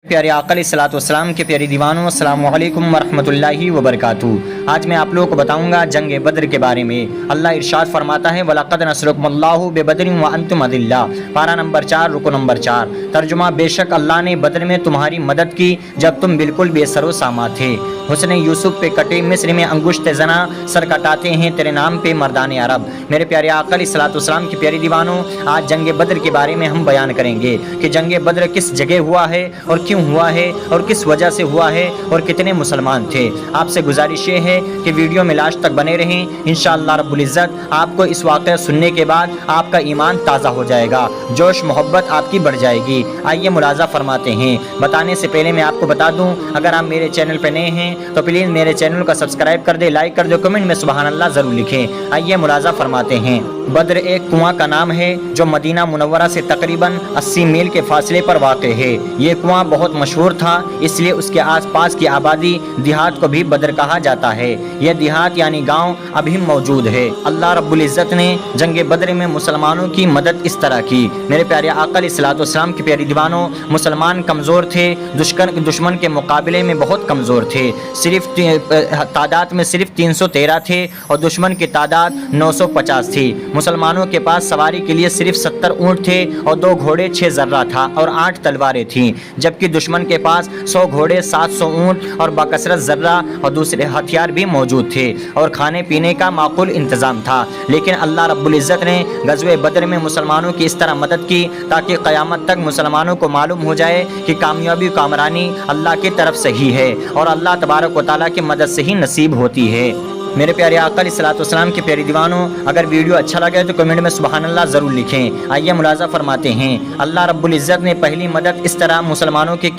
پیارے آقا علیہ الصلوۃ والسلام کے پیارے دیوانوں، السلام علیکم ورحمۃ اللہ وبرکاتہ۔ آج میں آپ لوگوں کو بتاؤں گا جنگ بدر کے بارے میں۔ اللہ ارشاد فرماتا ہے وَلَقَدْ نَصَرَكُمُ اللَّهُ بِبَدْرٍ وَأَنْتُمْ أَذِلَّةٌ، پارہ نمبر 4 رکو نمبر 4۔ ترجمہ: بے شک اللہ نے بدر میں تمہاری مدد کی جب تم بالکل بے سر و سامان تھے۔ حسن یوسف پہ کٹے مصر میں انگشت زنا، سر کٹاتے ہیں تیرے نام پہ مردان عرب۔ میرے پیارے آقا علیہ الصلوۃ والسلام کے پیارے دیوانوں، آج جنگ بدر کے بارے میں ہم بیان کریں گے کہ جنگ بدر کس جگہ ہوا ہے اور کیوں ہوا ہے اور کس وجہ سے ہوا ہے اور کتنے مسلمان تھے۔ آپ سے گزارش یہ ہے کہ ویڈیو میں لاسٹ تک بنے رہیں، انشاءاللہ رب العزت آپ کو اس واقعہ سننے کے بعد آپ کا ایمان تازہ ہو جائے گا، جوش محبت آپ کی بڑھ جائے گی۔ آئیے ملاحظہ فرماتے ہیں۔ بتانے سے پہلے میں آپ کو بتا دوں، اگر آپ میرے چینل پہ نئے ہیں تو پلیز میرے چینل کا سبسکرائب کر دیں، لائک کر دیں، کمنٹ میں سبحان اللہ ضرور لکھیں۔ آئیے ملاحظہ فرماتے ہیں۔ بدر ایک کنواں کا نام ہے جو مدینہ منورہ سے تقریباً 80 میل کے فاصلے پر واقع ہے۔ یہ کنواں بہت مشہور تھا، اس لیے اس کے آس پاس کی آبادی دیہات کو بھی بدر کہا جاتا ہے۔ یہ دیہات یعنی گاؤں ابھی موجود ہے۔ اللہ رب العزت نے جنگ بدر میں مسلمانوں کی مدد اس طرح کی۔ میرے پیارے آقا علیہ الصلوۃ والسلام کے پیارے دیوانوں، مسلمان کمزور تھے، دشمن کے مقابلے میں بہت کمزور تھے۔ صرف تعداد میں صرف 313 تھے اور دشمن کی تعداد 950 تھی۔ مسلمانوں کے پاس سواری کے لیے صرف 70 اونٹ تھے اور 2 گھوڑے 6 ذرہ تھا اور 8 تلواریں تھیں، جبکہ دشمن کے پاس 100 گھوڑے 700 اونٹ اور بکثرت ذرہ اور دوسرے ہتھیار بھی موجود تھے اور کھانے پینے کا معقول انتظام تھا۔ لیکن اللہ رب العزت نے غزوہ بدر میں مسلمانوں کی اس طرح مدد کی تاکہ قیامت تک مسلمانوں کو معلوم ہو جائے کہ کامیابی کامرانی اللہ کی طرف سے ہی ہے اور اللہ تبارک و تعالیٰ کی مدد سے ہی نصیب ہوتی ہے۔ میرے پیارے آقا علیہ الصلوۃ والسلام کے پیارے دیوانوں، اگر ویڈیو اچھا لگے تو کمنٹ میں سبحان اللہ ضرور لکھیں۔ آئیے ملاحظہ فرماتے ہیں۔ اللہ رب العزت نے پہلی مدد اس طرح مسلمانوں کی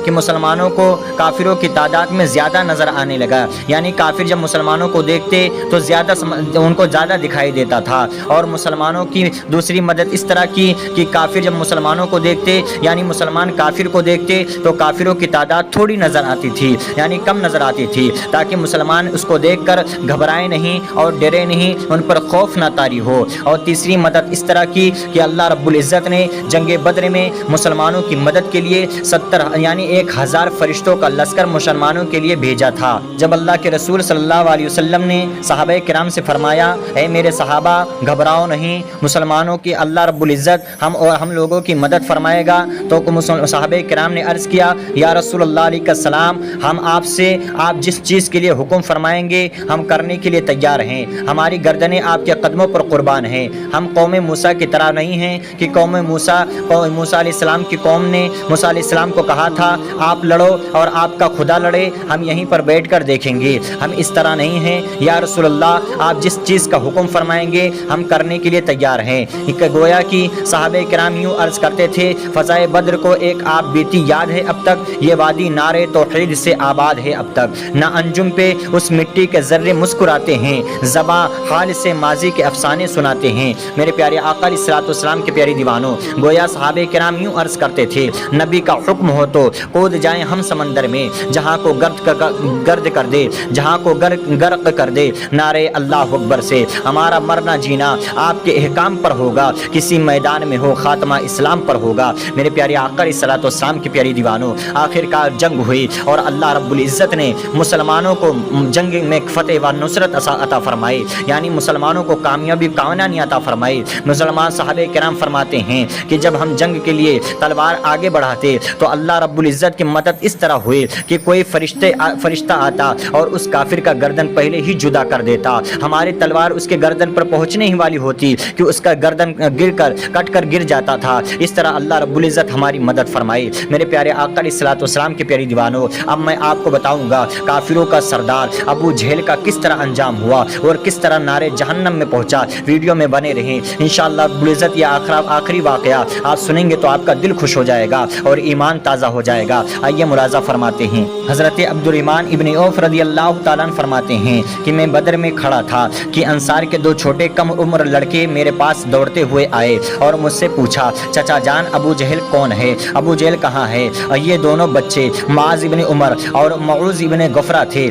کہ مسلمانوں کو کافروں کی تعداد میں زیادہ نظر آنے لگا، یعنی کافر جب مسلمانوں کو دیکھتے تو ان کو زیادہ دکھائی دیتا تھا۔ اور مسلمانوں کی دوسری مدد اس طرح کی کہ کافر جب مسلمانوں کو دیکھتے، یعنی مسلمان کافر کو دیکھتے تو کافروں کی تعداد تھوڑی نظر آتی تھی، یعنی کم نظر آتی تھی، تاکہ مسلمان اس کو دیکھ کر گھبرائے نہیں اور ڈرے نہیں، ان پر خوف نہ طاری ہو۔ اور تیسری مدد اس طرح کی کہ اللہ رب العزت نے جنگ بدر میں مسلمانوں کی مدد کے لیے 70 یعنی 1000 فرشتوں کا لشکر مسلمانوں کے لیے بھیجا تھا۔ جب اللہ کے رسول صلی اللہ علیہ وسلم نے صحابہ کرام سے فرمایا، اے میرے صحابہ گھبراؤ نہیں، مسلمانوں کی اللہ رب العزت ہم لوگوں کی مدد فرمائے گا، تو صحابہ کرام نے عرض کیا، یا رسول اللہ علیہ السلام، ہم آپ سے آپ جس چیز کے لیے حکم فرمائیں گے ہم کرنے کے لیے تیار ہیں، ہماری گردنیں آپ کے قدموں پر قربان ہیں۔ ہم قوم موسیٰ کی طرح نہیں ہیں کہ قوم موسیٰ علیہ السلام کی قوم نے موسیٰ علیہ السلام کو کہا تھا آپ لڑو اور آپ کا خدا لڑے، ہم یہیں پر بیٹھ کر دیکھیں گے۔ ہم اس طرح نہیں ہیں، یا رسول اللہ آپ جس چیز کا حکم فرمائیں گے ہم کرنے کے لیے تیار ہیں۔ گویا کہ صحابہ کرام یوں عرض کرتے تھے، فضائے بدر کو ایک آپ بیتی یاد ہے اب تک، یہ وادی نعرے توحید سے آباد ہے اب تک، نہ انجم پہ اس مٹی کے ذرے مسکراتے ہیں، زباں حال سے ماضی کے افسانے سناتے ہیں۔ میرے پیارے آقا علیہ الصلوۃ والسلام کے پیارے دیوانوں، گویا صحابہ کرام یوں عرض کرتے تھے، نبی کا حکم ہو تو کود جائیں ہم سمندر میں، جہاں کو گرد کر دے، جہاں کو غرق کر دے، نعرے اللہ اکبر سے ہمارا مرنا جینا آپ کے احکام پر ہوگا، کسی میدان میں ہو خاتمہ اسلام پر ہوگا۔ میرے پیارے آقا علیہ الصلوۃ والسلام کے پیارے دیوانوں، آخر کار جنگ ہوئی اور اللہ رب العزت نے مسلمانوں کو جنگ میں فتح و نصرت عطا فرمائی، یعنی مسلمانوں کو کامیابی کامرانی عطا فرمائی۔ مسلمان صحابہ کرام فرماتے ہیں کہ جب ہم جنگ کے لیے تلوار آگے بڑھاتے تو اللہ رب العزت کی مدد اس طرح ہوئی کہ کوئی فرشتہ آتا اور اس کافر کا گردن پہلے ہی جدا کر دیتا، ہماری تلوار اس کے گردن پر پہنچنے ہی والی ہوتی کہ اس کا گردن کٹ کر گر جاتا تھا۔ اس طرح اللہ رب العزت ہماری مدد فرمائی۔ میرے پیارے آقا علیہ الصلوۃ والسلام کے پیارے دیوانوں، اب میں آپ کو بتاؤں گا کافروں کا سردار ابو جہل کا کس طرح انجام ہوا اور کس طرح نارے جہنم میں پہنچا۔ ویڈیو میں بنے رہیں، انشاءاللہ رب العزت یہ آخری واقعہ آپ سنیں گے تو آپ کا دل خوش ہو جائے گا اور ایمان تازہ ہو جائے گا۔ آئیے ملاحظہ فرماتے ہیں۔ حضرت عبد الرحمن ابن عوف رضی اللہ تعالیٰ عنہ فرماتے ہیں کہ میں بدر میں کھڑا تھا کہ انصار کے 2 چھوٹے کم عمر لڑکے میرے پاس دوڑتے ہوئے آئے اور مجھ سے پوچھا، چچا جان ابو جہل کون ہے؟ ابو جہل کہاں ہے؟ اور یہ دونوں بچے معاذ ابن عمر اور معوذ ابن غفرہ تھے۔